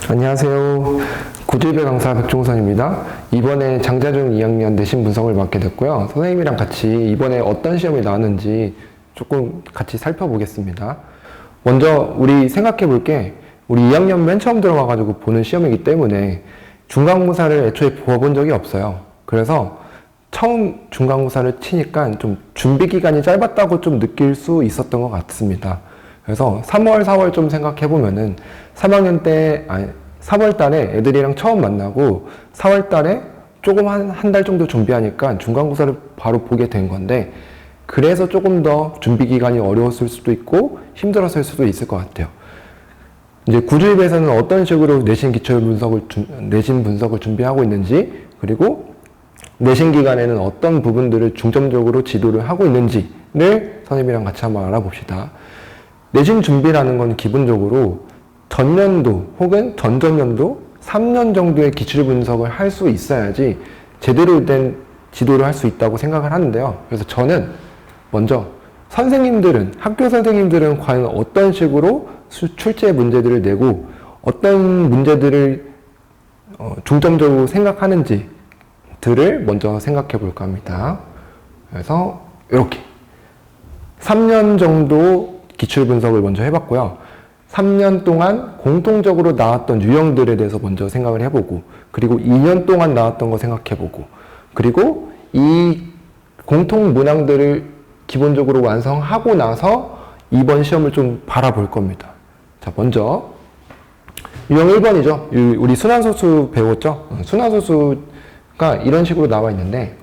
안녕하세요. 고질배 강사 백종선입니다. 이번에 장자중 2학년 내신 분석을 맡게 됐고요. 선생님이랑 같이 이번에 어떤 시험이 나왔는지 조금 같이 살펴보겠습니다. 먼저 우리 생각해 볼 게 우리 2학년 맨 처음 들어와가지고 보는 시험이기 때문에 중간고사를 애초에 보아본 적이 없어요. 그래서 처음 중간고사를 치니까 좀 준비 기간이 짧았다고 좀 느낄 수 있었던 것 같습니다. 그래서 3월, 4월 좀 생각해 보면은 3학년 때, 3월 달에 애들이랑 처음 만나고 4월 달에 조금 한 달 정도 준비하니까 중간고사를 바로 보게 된 건데, 그래서 조금 더 준비 기간이 어려웠을 수도 있고 힘들었을 수도 있을 것 같아요. 이제 구주입에서는 어떤 식으로 내신 분석을 준비하고 있는지, 그리고 내신 기간에는 어떤 부분들을 중점적으로 지도를 하고 있는지를 선생님이랑 같이 한번 알아봅시다. 내신 준비라는 건 기본적으로 전년도 혹은 전전년도 3년 정도의 기출 분석을 할 수 있어야지 제대로 된 지도를 할 수 있다고 생각을 하는데요. 그래서 저는 먼저 학교 선생님들은 과연 어떤 식으로 출제 문제들을 내고 어떤 문제들을 중점적으로 생각하는지들을 먼저 생각해 볼까 합니다. 그래서 이렇게 3년 정도 기출 분석을 먼저 해봤고요. 3년 동안 공통적으로 나왔던 유형들에 대해서 먼저 생각을 해보고, 그리고 2년 동안 나왔던 거 생각해보고, 그리고 이 공통 문항들을 기본적으로 완성하고 나서 이번 시험을 좀 바라볼 겁니다. 자, 먼저 유형 1번이죠. 우리 순환소수 배웠죠? 순환소수가 이런 식으로 나와 있는데,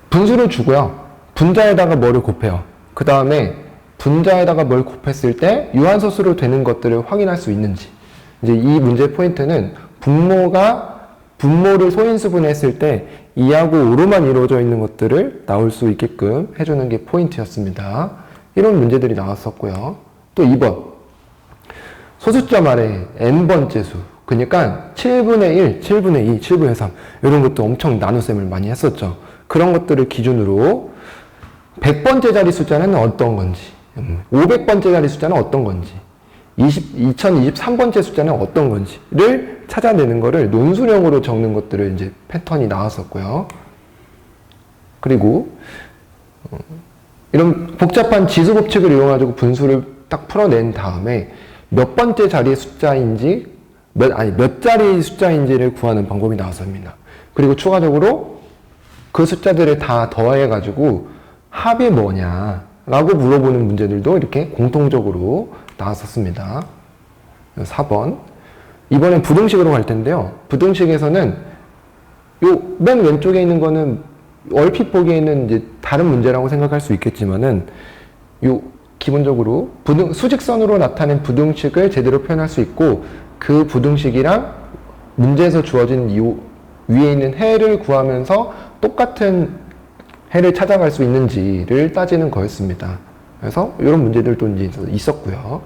분수를 주고요. 분자에다가 뭐를 곱해요. 그 다음에 분자에다가 뭘 곱했을 때 유한소수로 되는 것들을 확인할 수 있는지. 이제 이 문제 포인트는 분모를 소인수분했을 때 2하고 5로만 이루어져 있는 것들을 나올 수 있게끔 해주는 게 포인트였습니다. 이런 문제들이 나왔었고요. 또 2번. 소수점 아래 n번째 수. 그러니까 7분의 1, 7분의 2, 7분의 3 이런 것도 엄청 나눗셈을 많이 했었죠. 그런 것들을 기준으로 100번째 자리 숫자는 어떤 건지, 500번째 자리 숫자는 어떤 건지, 2023번째 숫자는 어떤 건지를 찾아내는 거를 논술형으로 적는 것들을 이제 패턴이 나왔었고요. 그리고 이런 복잡한 지수 법칙을 이용해가지고 분수를 딱 풀어낸 다음에 몇 번째 자리의 숫자인지, 몇 자리의 숫자인지를 구하는 방법이 나왔습니다. 그리고 추가적으로 그 숫자들을 다 더해가지고 합이 뭐냐라고 물어보는 문제들도 이렇게 공통적으로 나왔었습니다. 4번. 이번엔 부등식으로 갈 텐데요. 부등식에서는 요 맨 왼쪽에 있는 거는 얼핏 보기에는 이제 다른 문제라고 생각할 수 있겠지만은 요 기본적으로 수직선으로 나타낸 부등식을 제대로 표현할 수 있고, 그 부등식이랑 문제에서 주어진 이 위에 있는 해를 구하면서 똑같은 해를 찾아갈 수 있는지를 따지는 거였습니다. 그래서 이런 문제들도 이제 있었고요.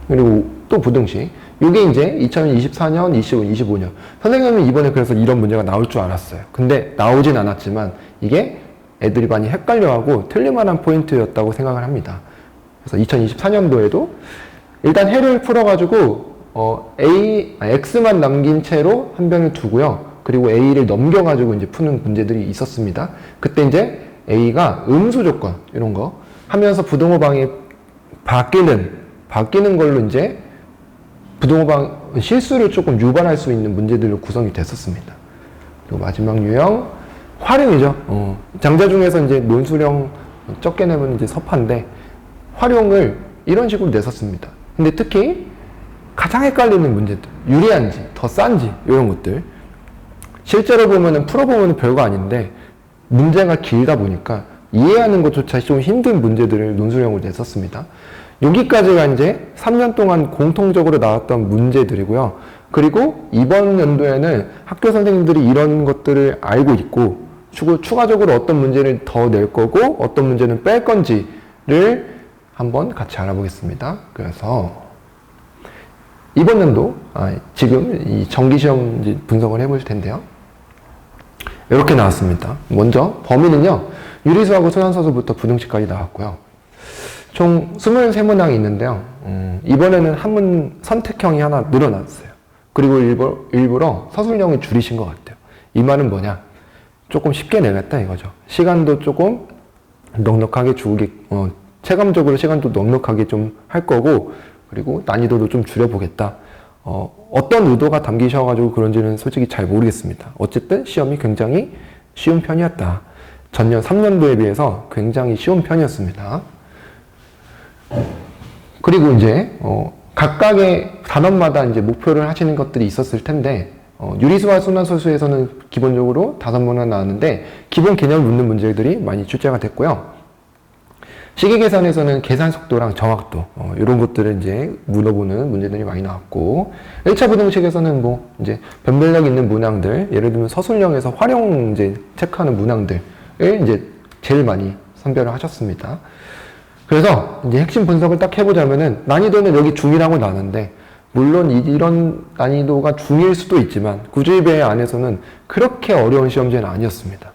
그리고 또 부등식. 이게 이제 2024년, 25년. 선생님은 이번에 그래서 이런 문제가 나올 줄 알았어요. 근데 나오진 않았지만 이게 애들이 많이 헷갈려하고 틀릴만한 포인트였다고 생각을 합니다. 그래서 2024년도에도 일단 해를 풀어가지고 X만 남긴 채로 한 병을 두고요. 그리고 A를 넘겨가지고 이제 푸는 문제들이 있었습니다. 그때 이제 A가 음수 조건, 이런 거 하면서 부등호방이 바뀌는 걸로 이제 부등호방 실수를 조금 유발할 수 있는 문제들로 구성이 됐었습니다. 그리고 마지막 유형, 활용이죠. 장자 중에서 이제 논술형 적게 내면 이제 서파인데, 활용을 이런 식으로 냈었습니다. 근데 특히 가장 헷갈리는 문제들, 유리한지, 더 싼지, 이런 것들. 실제로 풀어보면 별거 아닌데, 문제가 길다 보니까 이해하는 것조차 좀 힘든 문제들을 논술형으로 냈었습니다. 여기까지가 이제 3년 동안 공통적으로 나왔던 문제들이고요. 그리고 이번 연도에는 학교 선생님들이 이런 것들을 알고 있고, 추가적으로 어떤 문제를 더 낼 거고, 어떤 문제는 뺄 건지를 한번 같이 알아보겠습니다. 그래서 이번 연도, 지금 이 정기시험 분석을 해볼 텐데요. 이렇게 나왔습니다. 먼저 범위는요, 유리수하고 순환소수부터 부등식까지 나왔고요. 총 23문항이 있는데요. 이번에는 한문 선택형이 하나 늘어났어요. 그리고 일부러 서술형을 줄이신 것 같아요. 이 말은 뭐냐? 조금 쉽게 내겠다 이거죠. 시간도 조금 넉넉하게 주게, 체감적으로 시간도 넉넉하게 좀 할 거고, 그리고 난이도도 좀 줄여보겠다. 어떤 의도가 담기셔가지고 그런지는 솔직히 잘 모르겠습니다. 어쨌든 시험이 굉장히 쉬운 편이었다. 전년 3년도에 비해서 굉장히 쉬운 편이었습니다. 그리고 이제 각각의 단원마다 이제 목표를 하시는 것들이 있었을 텐데, 유리수와 순환소수에서는 기본적으로 5문항 나왔는데 기본 개념을 묻는 문제들이 많이 출제가 됐고요. 시계계산에서는 계산 속도랑 정확도 이런 것들을 이제 물어보는 문제들이 많이 나왔고, 1차 부등식에서는 뭐 이제 변별력 있는 문항들, 예를 들면 서술형에서 활용 이제 체크하는 문항들을 이제 제일 많이 선별을 하셨습니다. 그래서 이제 핵심 분석을 딱 해보자면은 난이도는 여기 중이라고 나는데, 물론 이런 난이도가 중일 수도 있지만 구주입의 안에서는 그렇게 어려운 시험지는 아니었습니다.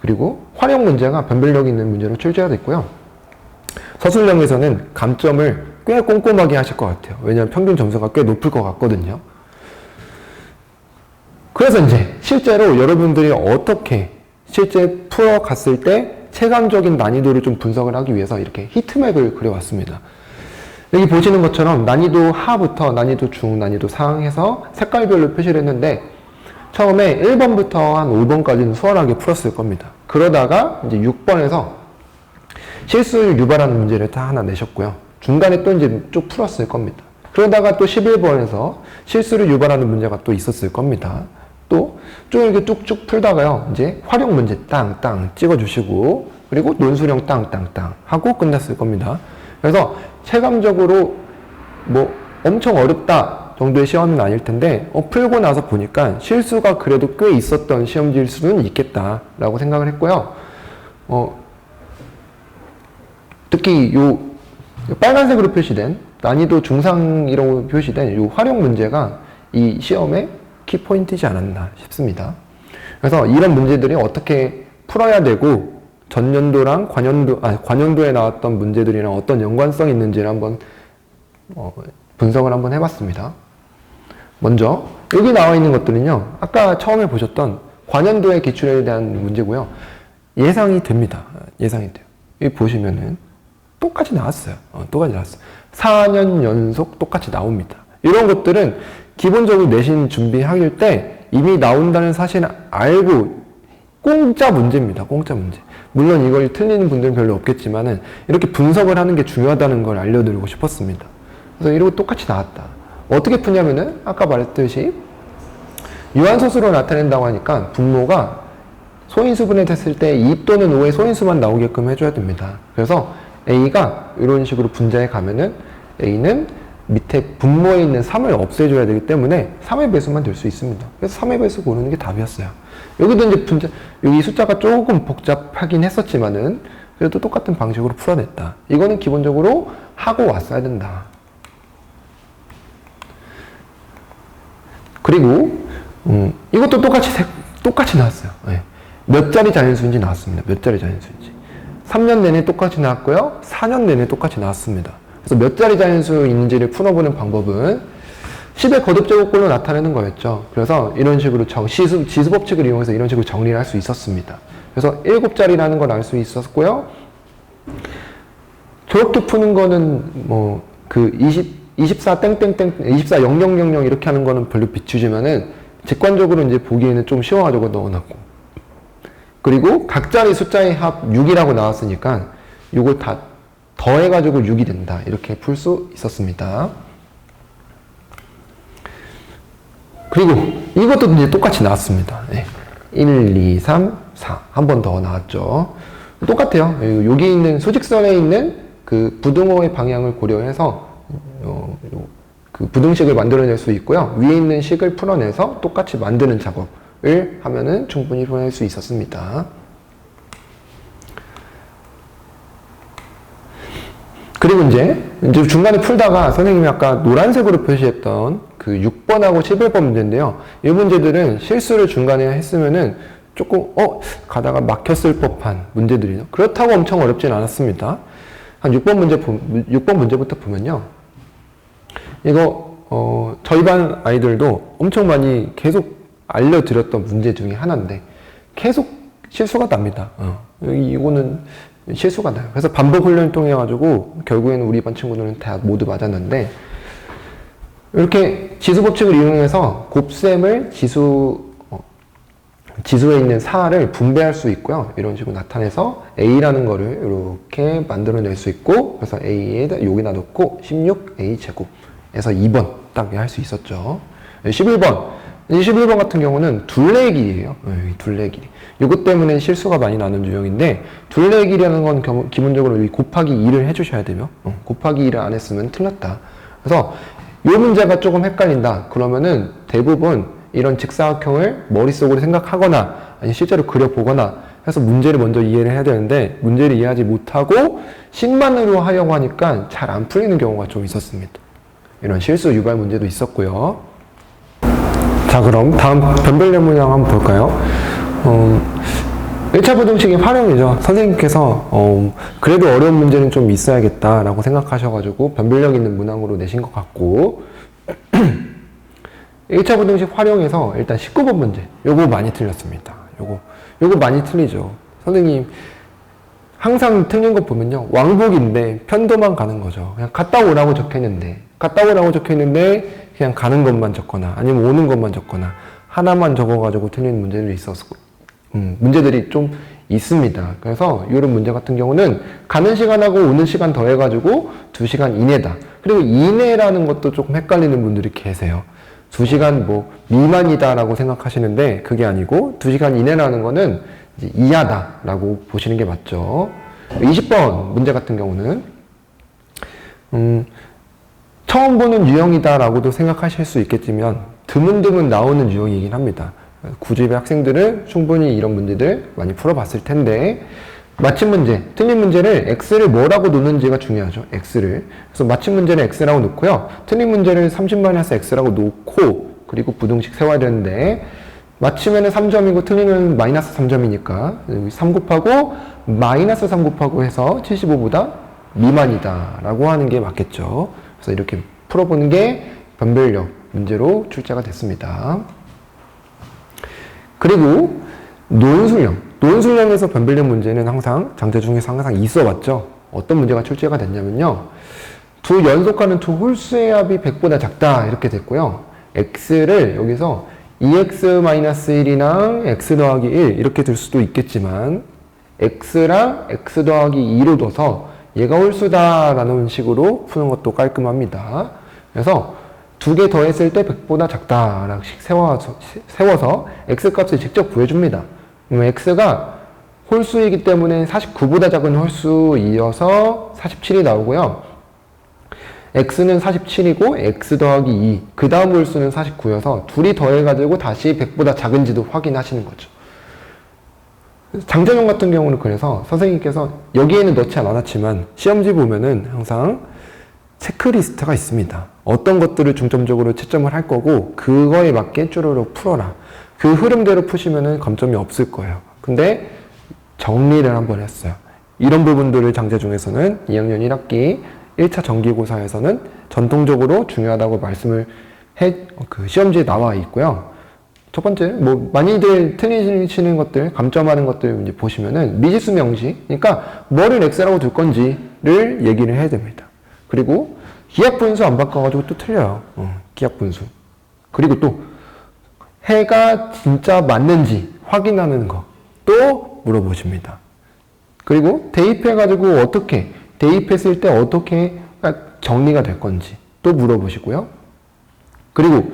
그리고 활용 문제가 변별력 있는 문제로 출제가 됐고요. 서술형에서는 감점을 꽤 꼼꼼하게 하실 것 같아요. 왜냐하면 평균 점수가 꽤 높을 것 같거든요. 그래서 이제 실제로 여러분들이 어떻게 실제 풀어갔을 때 체감적인 난이도를 좀 분석을 하기 위해서 이렇게 히트맵을 그려왔습니다. 여기 보시는 것처럼 난이도 하부터 난이도 중, 난이도 상 해서 색깔별로 표시를 했는데, 처음에 1번부터 한 5번까지는 수월하게 풀었을 겁니다. 그러다가 이제 6번에서 실수를 유발하는 문제를 다 하나 내셨고요. 중간에 또 이제 쭉 풀었을 겁니다. 그러다가 또 11번에서 실수를 유발하는 문제가 또 있었을 겁니다. 또 쭉 이렇게 뚝쭉 풀다가요, 이제 활용 문제 땅땅 찍어주시고, 그리고 논술형 땅땅땅 하고 끝났을 겁니다. 그래서 체감적으로 뭐 엄청 어렵다 정도의 시험은 아닐 텐데, 풀고 나서 보니까 실수가 그래도 꽤 있었던 시험지일 수는 있겠다라고 생각을 했고요. 특히 요 빨간색으로 표시된 난이도 중상이라고 표시된 요 활용 문제가 이 시험의 키포인트이지 않았나 싶습니다. 그래서 이런 문제들이 어떻게 풀어야 되고, 전년도랑 관연도에 나왔던 문제들이랑 어떤 연관성이 있는지를 한번 분석을 한번 해봤습니다. 먼저 여기 나와 있는 것들은요, 아까 처음에 보셨던 관연도의 기출에 대한 문제고요. 예상이 됩니다. 예상이 돼요. 여기 보시면은 똑같이 나왔어요. 똑같이 나왔어요. 4년 연속 똑같이 나옵니다. 이런 것들은 기본적으로 내신 준비할 때 이미 나온다는 사실을 알고, 공짜 문제입니다. 공짜 문제. 물론 이걸 틀리는 분들은 별로 없겠지만은 이렇게 분석을 하는 게 중요하다는 걸 알려드리고 싶었습니다. 그래서 이러고 똑같이 나왔다. 어떻게 푸냐면은 아까 말했듯이 유한소수로 나타낸다고 하니까 분모가 소인수분해 됐을 때 2 또는 5의 소인수만 나오게끔 해줘야 됩니다. 그래서 A가 이런 식으로 분자에 가면은 A는 밑에 분모에 있는 3을 없애줘야 되기 때문에 3의 배수만 될 수 있습니다. 그래서 3의 배수 고르는 게 답이었어요. 여기도 이제 여기 숫자가 조금 복잡하긴 했었지만은 그래도 똑같은 방식으로 풀어냈다. 이거는 기본적으로 하고 왔어야 된다. 그리고 이것도 똑같이 나왔어요. 네. 몇 자리 자연수인지 나왔습니다. 몇 자리 자연수인지. 3년 내내 똑같이 나왔고요. 4년 내내 똑같이 나왔습니다. 그래서 몇 자리 자연수 있는지를 풀어보는 방법은 10의 거듭제곱꼴로 나타내는 거였죠. 그래서 이런 식으로 지수법칙을 이용해서 이런 식으로 정리를 할 수 있었습니다. 그래서 7자리라는 걸 알 수 있었고요. 저렇게 푸는 거는 뭐 그 24 땡땡땡 24 0000 이렇게 하는 거는 별로 비추지만은 직관적으로 이제 보기에는 좀 쉬워가지고 넣어놨고, 그리고 각 자리 숫자의 합 6이라고 나왔으니까 이걸 다 더해가지고 6이 된다, 이렇게 풀 수 있었습니다. 그리고 이것도 이제 똑같이 나왔습니다. 네. 1, 2, 3, 4. 한 번 더 나왔죠. 똑같아요. 여기 있는 수직선에 있는 그 부등호의 방향을 고려해서 그 부등식을 만들어낼 수 있고요. 위에 있는 식을 풀어내서 똑같이 만드는 작업을 하면은 충분히 풀어낼 수 있었습니다. 그리고 이제 중간에 풀다가 선생님이 아까 노란색으로 표시했던 그 6번하고 11번 문제인데요. 이 문제들은 실수를 중간에 했으면은 조금 가다가 막혔을 법한 문제들이요. 그렇다고 엄청 어렵진 않았습니다. 한 6번 문제부터 보면요. 이거 저희 반 아이들도 엄청 많이 계속 알려드렸던 문제 중에 하나인데 계속 실수가 납니다. 이거는 실수가 나요. 그래서 반복 훈련을 통해 가지고 결국에는 우리 반 친구들은 다 모두 맞았는데, 이렇게 지수 법칙을 이용해서 곱셈을 지수에 있는 사를 분배할 수 있고요. 이런 식으로 나타내서 A라는 거를 이렇게 만들어낼 수 있고, 그래서 A에다 여기다 넣고 16A 제곱에서 2번 딱 할 수 있었죠. 11번 같은 경우는 둘레의 길이에요. 둘레의 길이. 이것 때문에 실수가 많이 나는 유형인데, 둘레의 길이라는 건 기본적으로 곱하기 2를 해주셔야 되며, 곱하기 2를 안 했으면 틀렸다. 그래서 이 문제가 조금 헷갈린다. 그러면은 대부분 이런 직사각형을 머릿속으로 생각하거나 아니 실제로 그려보거나 해서 문제를 먼저 이해를 해야 되는데, 문제를 이해하지 못하고 식만으로 하려고 하니까 잘 안 풀리는 경우가 좀 있었습니다. 이런 실수 유발 문제도 있었고요. 자, 그럼 다음 변별력 문항 한번 볼까요? 1차 부등식의 활용이죠. 선생님께서 그래도 어려운 문제는 좀 있어야겠다라고 생각하셔가지고 변별력 있는 문항으로 내신 것 같고, 1차 부등식 활용해서 일단 19번 문제, 요거 많이 틀렸습니다. 요거 많이 틀리죠. 선생님 항상 틀린 거 보면요, 왕복인데 편도만 가는 거죠. 그냥 갔다 오라고 적혀있는데 그냥 가는 것만 적거나 아니면 오는 것만 적거나 하나만 적어가지고 틀린 문제들이 문제들이 좀 있습니다. 그래서 이런 문제 같은 경우는 가는 시간하고 오는 시간 더해가지고 2시간 이내다. 그리고 이내라는 것도 조금 헷갈리는 분들이 계세요. 2시간 미만이다 라고 생각하시는데 그게 아니고 2시간 이내라는 거는 이제 이하다 라고 보시는 게 맞죠. 20번 문제 같은 경우는 처음 보는 유형이다 라고도 생각하실 수 있겠지만 드문드문 나오는 유형이긴 합니다. 9집의 학생들은 충분히 이런 문제들 많이 풀어봤을 텐데, 맞힌 문제, 틀린 문제를 X를 뭐라고 놓는지가 중요하죠. X를. 그래서 맞힌 문제는 X라고 놓고요. 틀린 문제를 30-X라고 놓고, 그리고 부등식 세워야 되는데, 맞히면 3점이고 틀리면 마이너스 3점이니까 3 곱하고 마이너스 3 곱하고 해서 75보다 미만이다 라고 하는 게 맞겠죠. 그래서 이렇게 풀어보는 게 변별력 문제로 출제가 됐습니다. 그리고 노은술형에서 변별력 문제는 항상 장제 중에서 항상 있어 왔죠. 어떤 문제가 출제가 됐냐면요, 두 연속하는 두 홀수의 합이 100보다 작다 이렇게 됐고요. x를 여기서 2x-1이랑 x 더하기 1 이렇게 들 수도 있겠지만 x랑 x 더하기 2로 둬서 얘가 홀수다 라는 식으로 푸는 것도 깔끔합니다. 그래서 두 개 더했을 때 100보다 작다 라고 세워서 x 값을 직접 구해줍니다. x가 홀수이기 때문에 49보다 작은 홀수이어서 47이 나오고요. x는 47이고 x 더하기 2, 그 다음 홀수는 49여서 둘이 더해가지고 다시 100보다 작은지도 확인하시는 거죠. 장자용 같은 경우는 그래서 선생님께서 여기에는 넣지 않았지만 시험지 보면은 항상 체크리스트가 있습니다. 어떤 것들을 중점적으로 채점을 할 거고 그거에 맞게 쭈루룩 풀어라. 그 흐름대로 푸시면은 감점이 없을 거예요. 근데 정리를 한번 했어요. 이런 부분들을 장제 중에서는 2학년 1학기 1차 정기고사에서는 전통적으로 중요하다고 말씀을 시험지에 나와 있고요. 첫 번째, 많이들 틀리시는 것들, 감점하는 것들 이제 보시면은 미지수 명시, 그러니까 뭐를 x라고 둘 건지를 얘기를 해야 됩니다. 그리고 기하분수 안 바꿔가지고 또 틀려요. 기하분수. 그리고 또 해가 진짜 맞는지 확인하는 거 또 물어보십니다. 그리고 대입해가지고 대입했을 때 어떻게 정리가 될 건지 또 물어보시고요. 그리고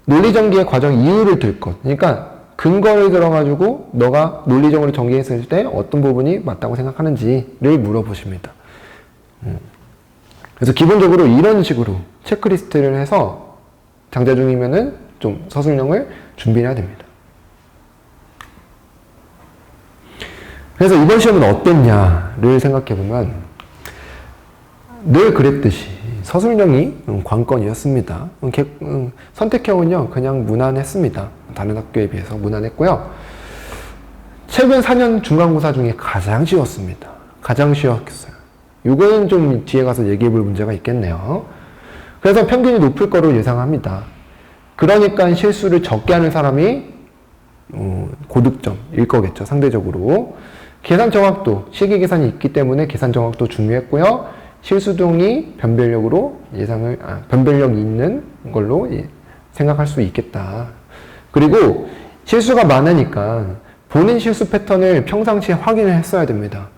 논리전개의 과정 이유를 들 것. 그러니까 근거를 들어가지고 너가 논리적으로 전개했을 때 어떤 부분이 맞다고 생각하는지를 물어보십니다. 그래서 기본적으로 이런 식으로 체크리스트를 해서 장자 중이면은 좀 서술형을 준비해야 됩니다. 그래서 이번 시험은 어땠냐를 생각해보면 늘 그랬듯이 서술형이 관건이었습니다. 선택형은요 그냥 무난했습니다. 다른 학교에 비해서 무난했고요. 최근 4년 중간고사 중에 가장 쉬웠습니다. 가장 쉬웠어요. 이거는 좀 뒤에 가서 얘기해 볼 문제가 있겠네요. 그래서 평균이 높을 거로 예상합니다. 그러니까 실수를 적게 하는 사람이 고득점일 거겠죠, 상대적으로. 계산 정확도, 시기 계산이 있기 때문에 계산 정확도 중요했고요. 실수동이 변별력이 있는 걸로 생각할 수 있겠다. 그리고 실수가 많으니까 본인 실수 패턴을 평상시에 확인을 했어야 됩니다.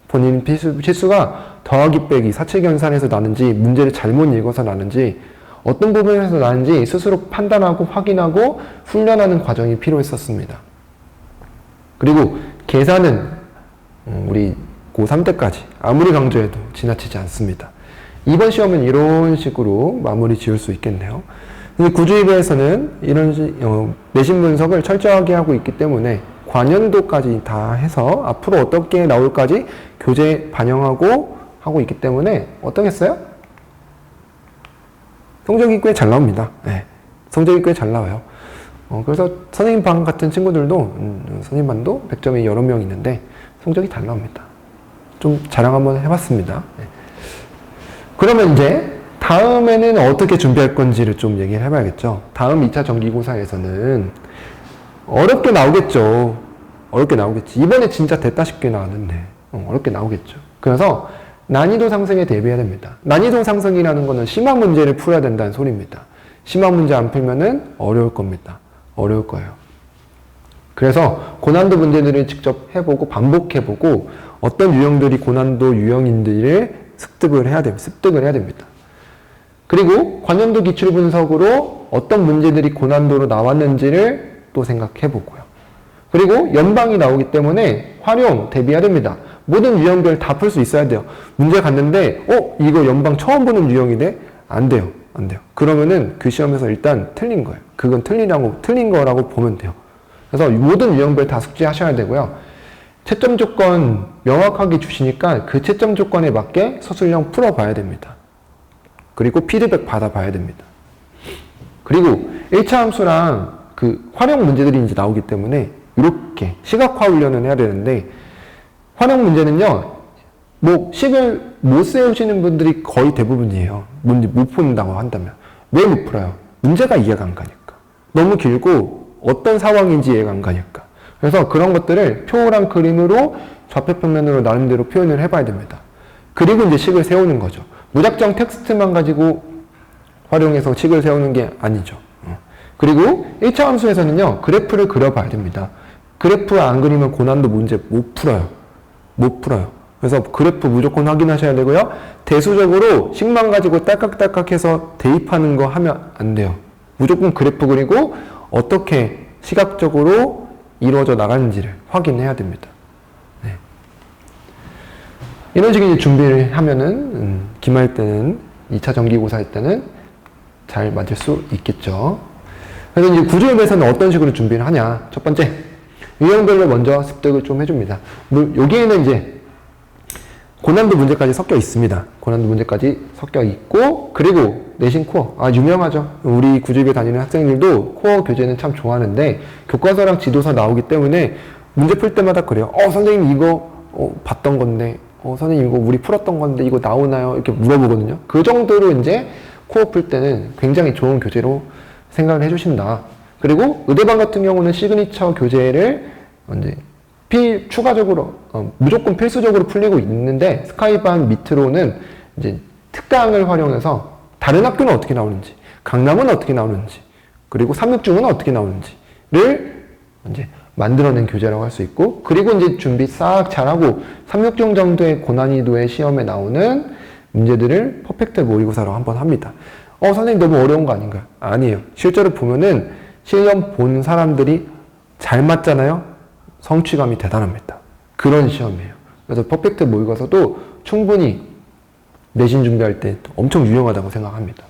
본인 실수가 더하기 빼기, 사칙연산에서 나는지, 문제를 잘못 읽어서 나는지, 어떤 부분에서 나는지 스스로 판단하고 확인하고 훈련하는 과정이 필요했었습니다. 그리고 계산은 우리 고3 때까지 아무리 강조해도 지나치지 않습니다. 이번 시험은 이런 식으로 마무리 지을 수 있겠네요. 구주입에서는 이런 내신 분석을 철저하게 하고 있기 때문에 관연도까지 다 해서 앞으로 어떻게 나올까지 교재에 반영하고 하고 있기 때문에 어떠겠어요? 성적이 꽤 잘 나옵니다. 네, 성적이 꽤 잘 나와요. 그래서 선생님 반 같은 친구들도 선생님 반도 100점이 여러 명 있는데 성적이 잘 나옵니다. 좀 자랑 한번 해봤습니다. 네. 그러면 이제 다음에는 어떻게 준비할 건지를 좀 얘기를 해봐야겠죠. 다음 2차 정기고사에서는 어렵게 나오겠죠. 어렵게 나오겠지. 이번에 진짜 됐다 싶게 나왔는데 어렵게 나오겠죠. 그래서 난이도 상승에 대비해야 됩니다. 난이도 상승이라는 거는 심한 문제를 풀어야 된다는 소리입니다. 심한 문제 안 풀면은 어려울 겁니다. 어려울 거예요. 그래서 고난도 문제들을 직접 해보고 반복해보고 어떤 유형들이 고난도 유형인지를 습득을 해야 됩니다. 그리고 관연도 기출 분석으로 어떤 문제들이 고난도로 나왔는지를 또 생각해보고요. 그리고 연방이 나오기 때문에 활용 대비해야 됩니다. 모든 유형별 다 풀 수 있어야 돼요. 문제 갔는데 이거 연방 처음 보는 유형이네? 안 돼요. 그러면은 그 시험에서 일단 틀린 거예요. 그건 틀린 거라고 보면 돼요. 그래서 모든 유형별 다 숙지하셔야 되고요. 채점 조건 명확하게 주시니까 그 채점 조건에 맞게 서술형 풀어봐야 됩니다. 그리고 피드백 받아봐야 됩니다. 그리고 1차 함수랑 그 활용 문제들이 이제 나오기 때문에 이렇게 시각화 훈련을 해야 되는데 활용 문제는요, 식을 못 세우시는 분들이 거의 대부분이에요. 문제 못 푼다고 한다면. 왜 못 풀어요? 문제가 이해가 안 가니까. 너무 길고 어떤 상황인지 이해가 안 가니까. 그래서 그런 것들을 표랑 그림으로 좌표평면으로 나름대로 표현을 해봐야 됩니다. 그리고 이제 식을 세우는 거죠. 무작정 텍스트만 가지고 활용해서 식을 세우는 게 아니죠. 그리고 1차 함수에서는요, 그래프를 그려봐야 됩니다. 그래프 안 그리면 고난도 문제 못 풀어요. 그래서 그래프 무조건 확인하셔야 되고요. 대수적으로 식만 가지고 딸깍딸깍해서 대입하는 거 하면 안 돼요. 무조건 그래프 그리고 어떻게 시각적으로 이루어져 나가는지를 확인해야 됩니다. 네. 이런 식의 준비를 하면은 기말 때는 2차 정기고사 할 때는 잘 맞을 수 있겠죠. 그래서 이제 구조협에서는 어떤 식으로 준비를 하냐? 첫 번째, 유형별로 먼저 습득을 좀 해줍니다. 여기에는 이제 고난도 문제까지 섞여 있습니다. 고난도 문제까지 섞여 있고, 그리고 내신 코어. 유명하죠. 우리 구조협에 다니는 학생들도 코어 교재는 참 좋아하는데, 교과서랑 지도서 나오기 때문에 문제 풀 때마다 그래요. 선생님 이거 봤던 건데, 선생님 이거 우리 풀었던 건데, 이거 나오나요? 이렇게 물어보거든요. 그 정도로 이제 코어 풀 때는 굉장히 좋은 교재로 생각을 해주신다. 그리고 의대반 같은 경우는 시그니처 교재를 이제 추가적으로 무조건 필수적으로 풀리고 있는데 스카이반 밑으로는 이제 특강을 활용해서 다른 학교는 어떻게 나오는지, 강남은 어떻게 나오는지, 그리고 365는 어떻게 나오는지를 이제 만들어낸 교재라고 할 수 있고, 그리고 이제 준비 싹 잘하고 360 정도의 고난이도의 시험에 나오는 문제들을 퍼펙트 모의고사로 한번 합니다. 선생님 너무 어려운 거 아닌가요? 아니에요. 실제로 보면은 시험 본 사람들이 잘 맞잖아요? 성취감이 대단합니다. 그런 시험이에요. 그래서 퍼펙트 모의고사도 충분히 내신 준비할 때 엄청 유용하다고 생각합니다.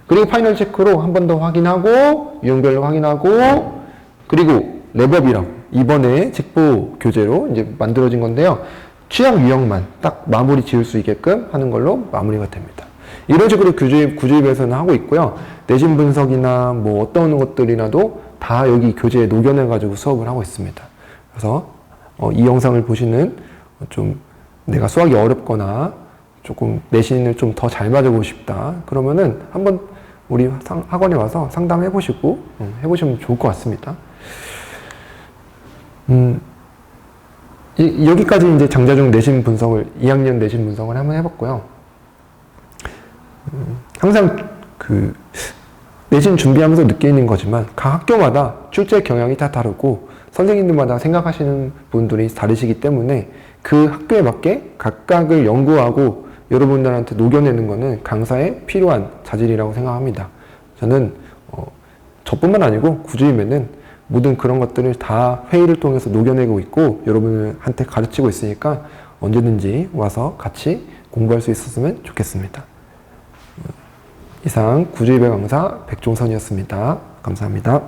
그리고 파이널 체크로 한 번 더 확인하고, 유형별로 확인하고, 그리고 랩업이라고 이번에 직보 교재로 이제 만들어진 건데요. 취약 유형만 딱 마무리 지을 수 있게끔 하는 걸로 마무리가 됩니다. 이런 식으로 구조입에서는 하고 있고요. 내신 분석이나 뭐 어떤 것들이라도 다 여기 교재에 녹여내가지고 수업을 하고 있습니다. 그래서 이 영상을 보시는 좀 내가 수학이 어렵거나 조금 내신을 좀 더 잘 맞아보고 싶다. 그러면은 한번 우리 학원에 와서 상담해 보시고 해보시면 좋을 것 같습니다. 여기까지 이제 장자중 내신 분석을 2학년 내신 분석을 한번 해봤고요. 항상 그 내신 준비하면서 느끼는 거지만 각 학교마다 출제 경향이 다 다르고 선생님들마다 생각하시는 분들이 다르시기 때문에 그 학교에 맞게 각각을 연구하고 여러분들한테 녹여내는 것은 강사에 필요한 자질이라고 생각합니다. 저는 저뿐만 아니고 구주임에는 모든 그런 것들을 다 회의를 통해서 녹여내고 있고 여러분한테 가르치고 있으니까 언제든지 와서 같이 공부할 수 있었으면 좋겠습니다. 이상 구주임의 강사 백종선이었습니다. 감사합니다.